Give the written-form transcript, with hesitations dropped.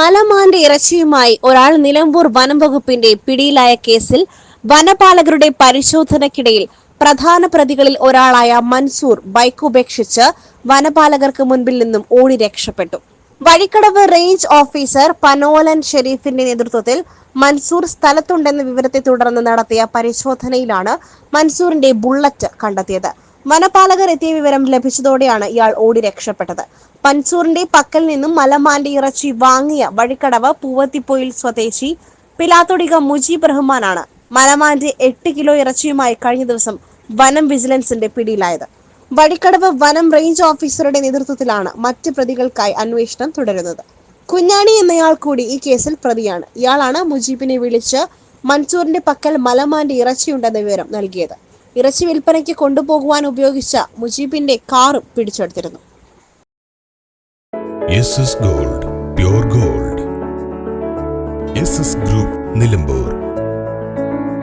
മലമാന്റെ ഇറച്ചിയുമായി ഒരാൾ നിലമ്പൂർ വനം വകുപ്പിന്റെ പിടിയിലായ കേസിൽ വനപാലകരുടെ പരിശോധനയ്ക്കിടയിൽ പ്രധാന പ്രതികളിൽ ഒരാളായ മൻസൂർ ബൈക്ക് ഉപേക്ഷിച്ച് വനപാലകർക്ക് മുൻപിൽ നിന്നും ഓടി രക്ഷപ്പെട്ടു. വഴിക്കടവ് റേഞ്ച് ഓഫീസർ പനോലൻ ഷെരീഫിന്റെ നേതൃത്വത്തിൽ മൻസൂർ സ്ഥലത്തുണ്ടെന്ന വിവരത്തെ തുടർന്ന് നടത്തിയ പരിശോധനയിലാണ് മൻസൂറിന്റെ ബുള്ളറ്റ് കണ്ടെത്തിയത്. വനപാലകർ എത്തിയ വിവരം ലഭിച്ചതോടെയാണ് ഇയാൾ ഓടി രക്ഷപ്പെട്ടത്. മൻസൂറിന്റെ പക്കൽ നിന്നും മലമാന്റെ ഇറച്ചി വാങ്ങിയ വഴിക്കടവ് പൂവത്തിപ്പൊയിൽ സ്വദേശി പിലാത്തൊടിക മുജീബ് റഹ്മാനാണ് മലമാന്റെ 8 കിലോ ഇറച്ചിയുമായി കഴിഞ്ഞ ദിവസം വനം വിജിലൻസിന്റെ പിടിയിലായത്. വഴിക്കടവ് വനം റേഞ്ച് ഓഫീസറുടെ നേതൃത്വത്തിലാണ് മറ്റ് പ്രതികൾക്കായി അന്വേഷണം തുടരുന്നത്. കുഞ്ഞാണി എന്നയാൾ കൂടി ഈ കേസിൽ പ്രതിയാണ്. ഇയാളാണ് മുജീബിനെ വിളിച്ച് മൻസൂറിന്റെ പക്കൽ മലമാന്റെ ഇറച്ചിയുണ്ടെന്ന വിവരം നൽകിയത്. ഇറച്ചി വിൽപ്പനയ്ക്ക് കൊണ്ടുപോകുവാൻ ഉപയോഗിച്ച മുജീബിന്റെ കാറും പിടിച്ചെടുത്തിരുന്നു. SS Gold, pure gold. SS Group, Nilambur.